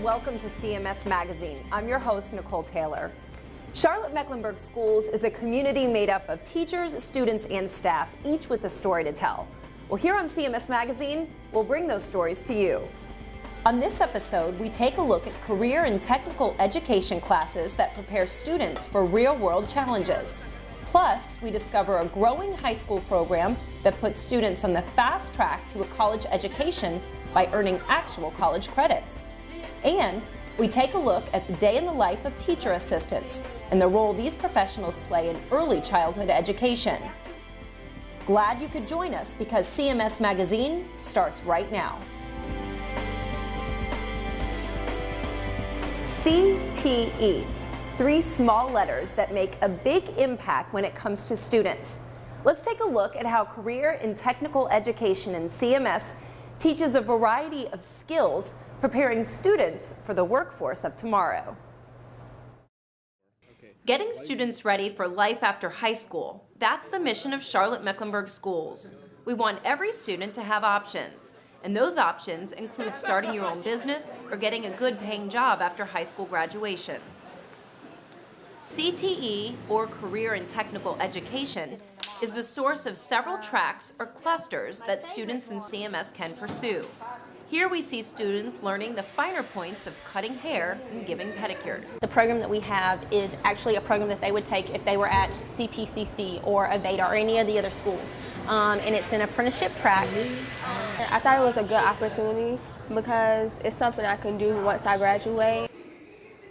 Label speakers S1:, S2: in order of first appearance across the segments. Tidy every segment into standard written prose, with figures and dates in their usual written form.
S1: and welcome to CMS Magazine. I'm your host, Nicole Taylor. Charlotte-Mecklenburg Schools is a community made up of teachers, students, and staff, each with a story to tell. Well, here on CMS Magazine, we'll bring those stories to you. On this episode, we take a look at career and technical education classes that prepare students for real-world challenges. Plus, we discover a growing high school program that puts students on the fast track to a college education by earning actual college credits. And we take a look at the day in the life of teacher assistants and the role these professionals play in early childhood education. Glad you could join us because CMS Magazine starts right now. CTE, 3 small letters that make a big impact when it comes to students. Let's take a look at how career and technical education in CMS teaches a variety of skills preparing students for the workforce of tomorrow. Getting students ready for life after high school, that's the mission of Charlotte-Mecklenburg Schools. We want every student to have options, and those options include starting your own business or getting a good paying job after high school graduation. CTE, or Career and Technical Education, is the source of several tracks or clusters that students in CMS can pursue. Here we see students learning the finer points of cutting hair and giving pedicures.
S2: The program that we have is actually a program that they would take if they were at CPCC or Aveda or any of the other schools. And it's an apprenticeship track.
S3: I thought it was a good opportunity because it's something I can do once I graduate.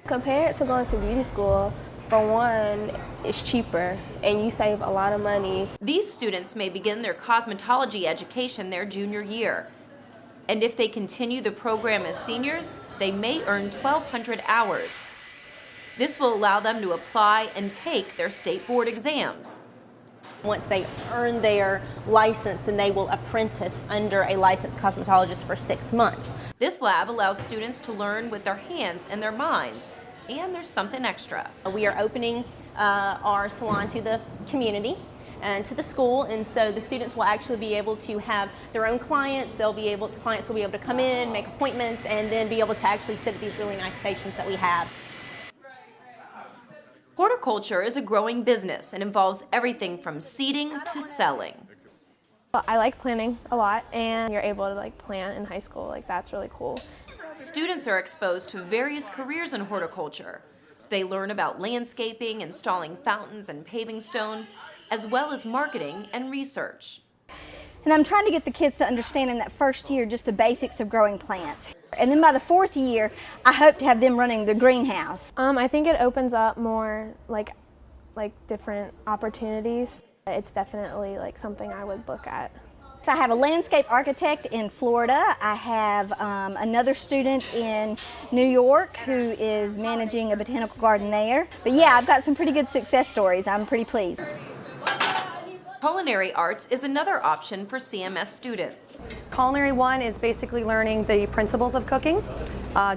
S3: Compared to going to beauty school, for one, it's cheaper and you save a lot of money.
S1: These students may begin their cosmetology education their junior year. And if they continue the program as seniors, they may earn 1,200 hours. This will allow them to apply and take their state board exams.
S2: Once they earn their license, then they will apprentice under a licensed cosmetologist for 6 months.
S1: This lab allows students to learn with their hands and their minds. And there's something extra.
S2: We are opening our salon to the community and to the school, and so the students will actually be able to have their own clients. Clients will be able to come in, make appointments, and then be able to actually sit at these really nice stations that we have.
S1: Horticulture is a growing business and involves everything from seeding to selling.
S3: I like planting a lot, and you're able to plant in high school. That's really cool.
S1: Students are exposed to various careers in horticulture. They learn about landscaping, installing fountains and paving stone, as well as marketing and research.
S4: And I'm trying to get the kids to understand in that first year just the basics of growing plants. And then by the 4th year, I hope to have them running the greenhouse.
S3: I think it opens up more like different opportunities. It's definitely something I would look at.
S4: So I have a landscape architect in Florida. I have another student in New York who is managing a botanical garden there. But yeah, I've got some pretty good success stories. I'm pretty pleased.
S1: Culinary arts is another option for CMS students.
S5: Culinary 1 is basically learning the principles of cooking,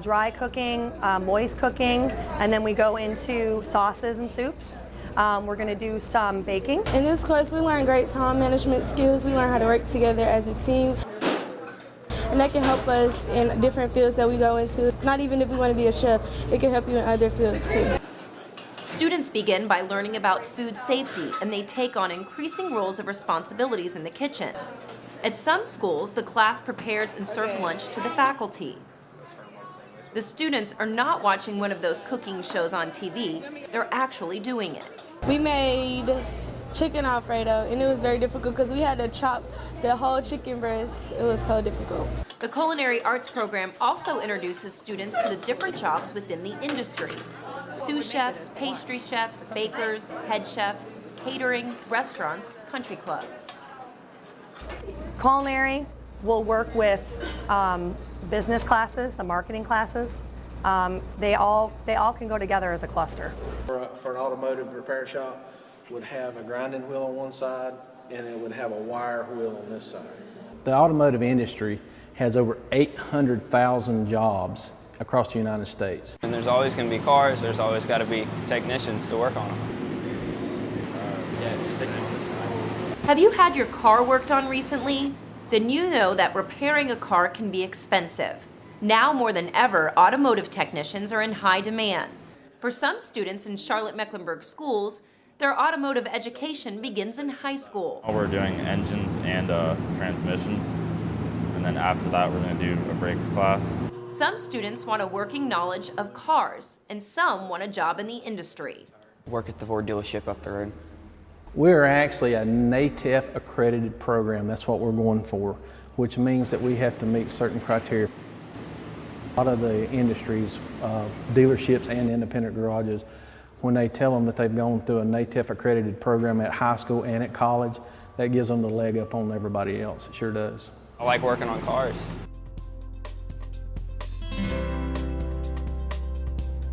S5: dry cooking, moist cooking, and then we go into sauces and soups. We're going to do some baking.
S6: In this course, we learn great time management skills. We learn how to work together as a team. And that can help us in different fields that we go into. Not even if we want to be a chef, it can help you in other fields too.
S1: Students begin by learning about food safety, and they take on increasing roles of responsibilities in the kitchen. At some schools, the class prepares and serves lunch to the faculty. The students are not watching one of those cooking shows on TV, they're actually doing it.
S6: We made chicken Alfredo, and it was very difficult because we had to chop the whole chicken breast. It was so difficult.
S1: The culinary arts program also introduces students to the different jobs within the industry. Sous chefs, pastry chefs, bakers, head chefs, catering, restaurants, country clubs.
S5: Culinary will work with business classes, the marketing classes. They all can go together as a cluster.
S7: For an automotive repair shop, would have a grinding wheel on one side and it would have a wire wheel on this side.
S8: The automotive industry has over 800,000 jobs across the United States.
S9: And there's always going to be cars, there's always got to be technicians to work on them.
S1: Have you had your car worked on recently? Then you know that repairing a car can be expensive. Now more than ever, automotive technicians are in high demand. For some students in Charlotte-Mecklenburg Schools, their automotive education begins in high school.
S10: We're doing engines and transmissions, and then after that we're going to do a brakes class.
S1: Some students want a working knowledge of cars, and some want a job in the industry.
S11: Work at the Ford dealership up the road.
S8: We're actually a NATEF accredited program. That's what we're going for, which means that we have to meet certain criteria. A lot of the industries, dealerships and independent garages, when they tell them that they've gone through a NATEF accredited program at high school and at college, that gives them the leg up on everybody else. It sure does.
S9: I like working on cars.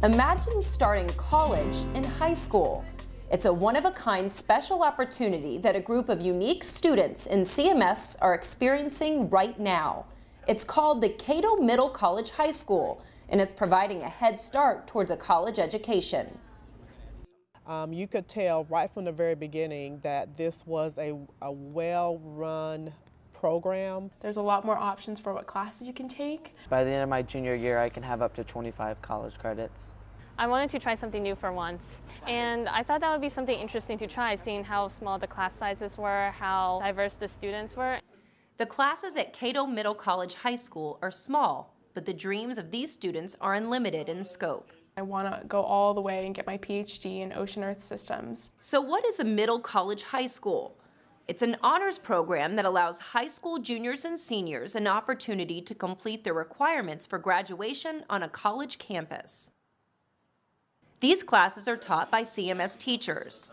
S1: Imagine starting college in high school. It's a one-of-a-kind special opportunity that a group of unique students in CMS are experiencing right now. It's called the Cato Middle College High School, and it's providing a head start towards a college education.
S12: You could tell right from the very beginning that this was a well-run program.
S6: There's a lot more options for what classes you can take.
S11: By the end of my junior year, I can have up to 25 college credits.
S13: I wanted to try something new for once, and I thought that would be something interesting to try, seeing how small the class sizes were, how diverse the students were.
S1: The classes at Cato Middle College High School are small, but the dreams of these students are unlimited in scope.
S6: I want to go all the way and get my PhD in ocean earth systems.
S1: So what is a middle college high school? It's an honors program that allows high school juniors and seniors an opportunity to complete their requirements for graduation on a college campus. These classes are taught by CMS teachers.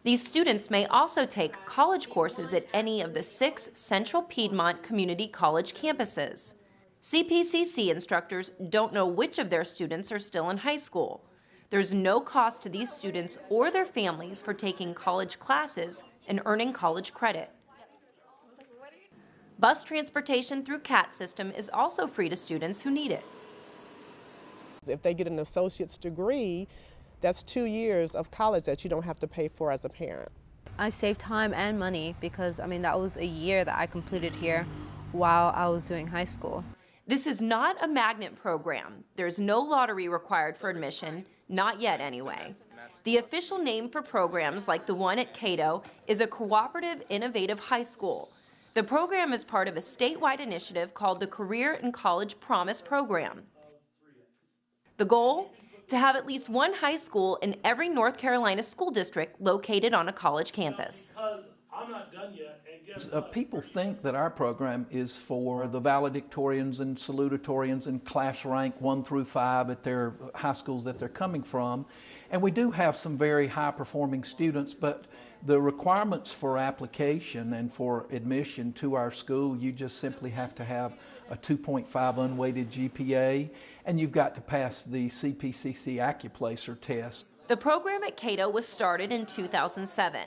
S1: These students may also take college courses at any of the 6 Central Piedmont Community College campuses. CPCC instructors don't know which of their students are still in high school. There's no cost to these students or their families for taking college classes and earning college credit. Bus transportation through CAT system is also free to students who need it.
S12: If they get an associate's degree, that's 2 years of college that you don't have to pay for as a parent.
S14: I saved time and money because, that was a year that I completed here while I was doing high school.
S1: This is not a magnet program. There's no lottery required for admission, not yet anyway. The official name for programs like the one at Cato is a cooperative innovative high school. The program is part of a statewide initiative called the Career and College Promise Program. The goal? To have at least one high school in every North Carolina school district located on a college campus.
S15: I'm not done yet. People think that our program is for the valedictorians and salutatorians and class rank 1 through 5 at their high schools that they're coming from. And we do have some very high-performing students, but the requirements for application and for admission to our school, you just simply have to have a 2.5 unweighted GPA, and you've got to pass the CPCC Accuplacer test.
S1: The program at Cato was started in 2007.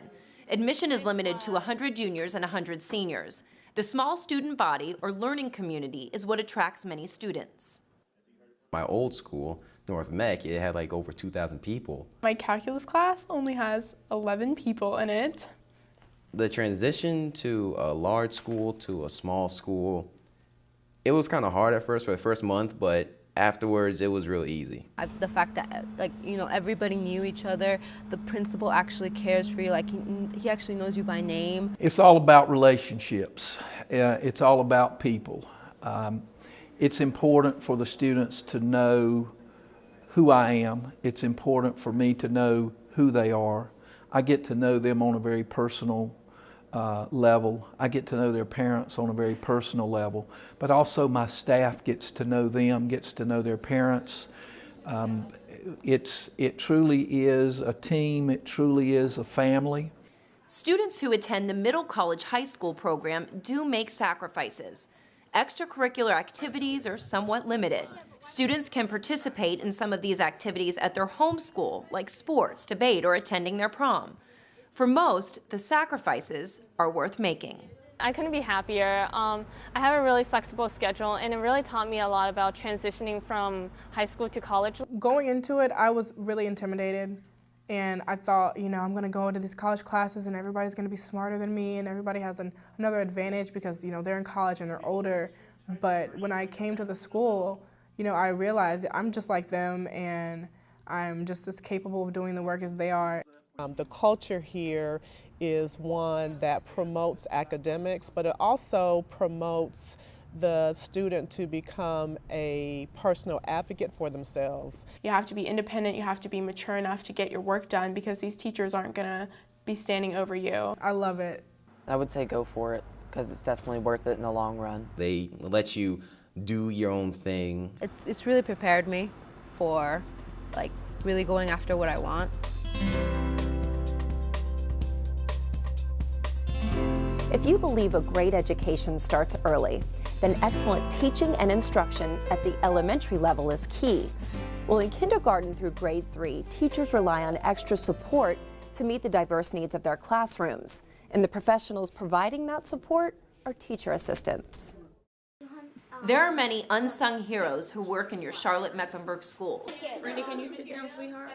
S1: Admission is limited to 100 juniors and 100 seniors. The small student body or learning community is what attracts many students.
S16: My old school, North Mech, it had like over 2,000 people.
S6: My calculus class only has 11 people in it.
S16: The transition to a large school to a small school, it was kind of hard at first for the first month, but afterwards it was real easy.
S14: The fact that everybody knew each other, the principal actually cares for you, he actually knows you by name.
S15: It's all about relationships. It's all about people. It's important for the students to know who I am. It's important for me to know who they are. I get to know them on a very personal level. I get to know their parents on a very personal level, but also my staff gets to know them, gets to know their parents. It truly is a team, it truly is a family.
S1: Students who attend the Middle College High School program do make sacrifices. Extracurricular activities are somewhat limited. Students can participate in some of these activities at their home school, like sports, debate, or attending their prom. For most, the sacrifices are worth making.
S13: I couldn't be happier. I have a really flexible schedule, and it really taught me a lot about transitioning from high school to college.
S6: Going into it, I was really intimidated, and I thought, I'm going to go into these college classes and everybody's going to be smarter than me, and everybody has another advantage because, they're in college and they're older.
S17: But when I came to the school, I realized I'm just like them and I'm just as capable of doing the work as they are.
S12: The culture here is one that promotes academics, but it also promotes the student to become a personal advocate for themselves.
S18: You have to be independent, you have to be mature enough to get your work done because these teachers aren't going to be standing over you.
S17: I love it.
S11: I would say go for it because it's definitely worth it in the long run.
S16: They let you do your own thing.
S14: It's really prepared me for really going after what I want.
S1: If you believe a great education starts early, then excellent teaching and instruction at the elementary level is key. Well, in kindergarten through grade 3, teachers rely on extra support to meet the diverse needs of their classrooms. And the professionals providing that support are teacher assistants. There are many unsung heroes who work in your Charlotte-Mecklenburg schools.
S18: Brenda, can you sit down, sweetheart?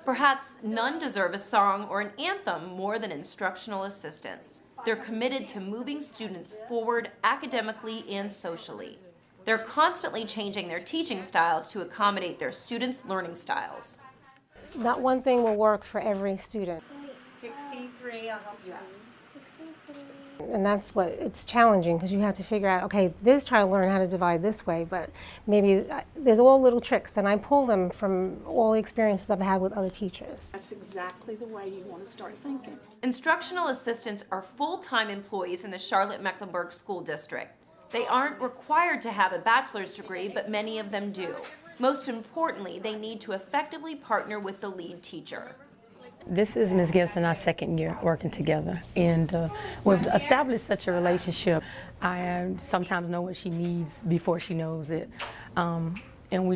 S1: Perhaps none deserve a song or an anthem more than instructional assistants. They're committed to moving students forward academically and socially. They're constantly changing their teaching styles to accommodate their students' learning styles.
S19: Not one thing will work for every student.
S1: 63, I'll help you out.
S19: And that's what it's challenging because you have to figure out, okay, this child learned how to divide this way, but maybe there's all little tricks, and I pull them from all the experiences I've had with other teachers.
S20: That's exactly the way you want to start thinking.
S1: Instructional assistants are full-time employees in the Charlotte-Mecklenburg School District. They aren't required to have a bachelor's degree, but many of them do. Most importantly, they need to effectively partner with the lead teacher.
S21: This is Ms. Gibbs and our second year working together, and we've established such a relationship. I sometimes know what she needs before she knows it, and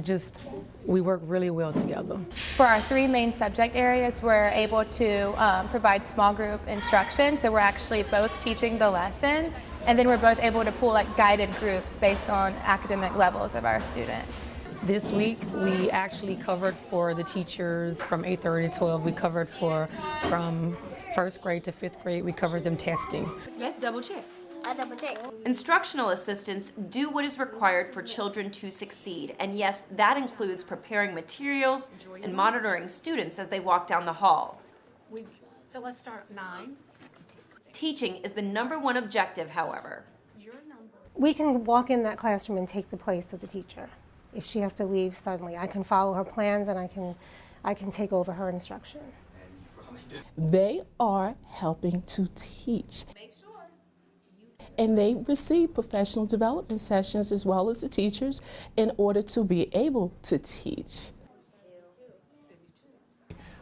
S21: we work really well together.
S22: For our 3 main subject areas, we're able to provide small group instruction, so we're actually both teaching the lesson, and then we're both able to pull guided groups based on academic levels of our students.
S21: This week, we actually covered for the teachers from 8:30 to 12. We covered from 1st grade to 5th grade. We covered them testing.
S1: Let's double check. Instructional assistants do what is required for children to succeed, and yes, that includes preparing materials and monitoring students as they walk down the hall.
S20: So let's start at 9.
S1: Teaching is the #1 objective, however.
S19: We can walk in that classroom and take the place of the teacher. If she has to leave suddenly, I can follow her plans and I can take over her instruction.
S20: They are helping to teach. And they receive professional development sessions as well as the teachers in order to be able to teach.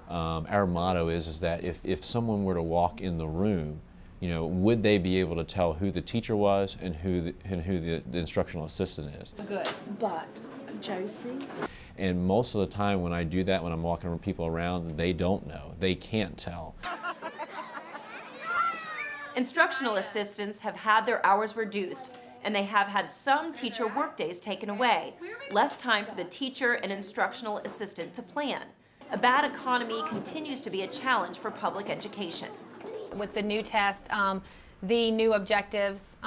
S23: Our motto is that if someone were to walk in the room, would they be able to tell who the teacher was and who the instructional assistant is?
S20: Good, but Josie?
S23: And most of the time when I do that, when I'm walking people around, they don't know. They can't tell.
S1: Instructional assistants have had their hours reduced, and they have had some teacher workdays taken away. Less time for the teacher and instructional assistant to plan. A bad economy continues to be a challenge for public education.
S24: With the new test, the new objectives,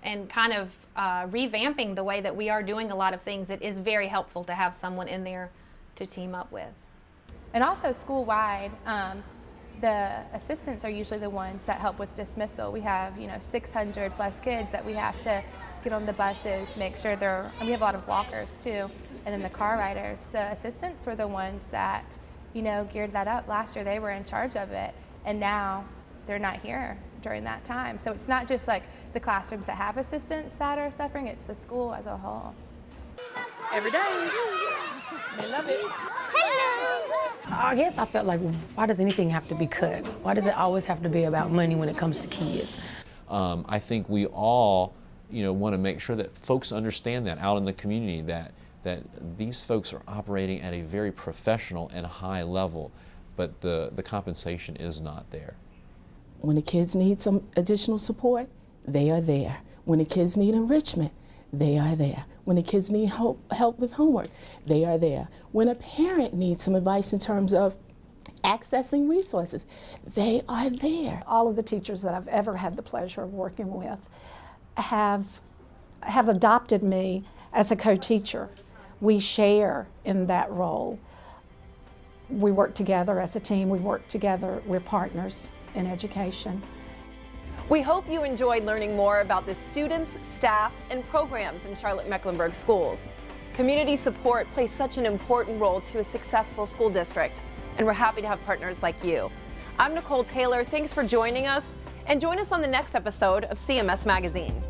S24: and kind of revamping the way that we are doing a lot of things, it is very helpful to have someone in there to team up with.
S22: And also school-wide, the assistants are usually the ones that help with dismissal. We have 600 plus kids that we have to get on the buses, make sure and we have a lot of walkers too, and then the car riders. The assistants were the ones that geared that up. Last year they were in charge of it, and now they're not here during that time. So it's not just the classrooms that have assistants that are suffering, it's the school as a whole.
S21: Every day. They love it. I guess I felt like, why does anything have to be cut? Why does it always have to be about money when it comes to kids?
S23: I think we all, want to make sure that folks understand that out in the community, that these folks are operating at a very professional and high level, but the compensation is not there.
S20: When the kids need some additional support, they are there. When the kids need enrichment, they are there. When the kids need help with homework, they are there. When a parent needs some advice in terms of accessing resources, they are there.
S25: All of the teachers that I've ever had the pleasure of working with have
S2: have adopted me as a co-teacher. We share in that role. We work together as a team, we work together, we're partners in education.
S1: We hope you enjoyed learning more about the students, staff, and programs in Charlotte-Mecklenburg Schools. Community support plays such an important role to a successful school district, and we're happy to have partners like you. I'm Nicole Taylor, thanks for joining us, and join us on the next episode of CMS Magazine.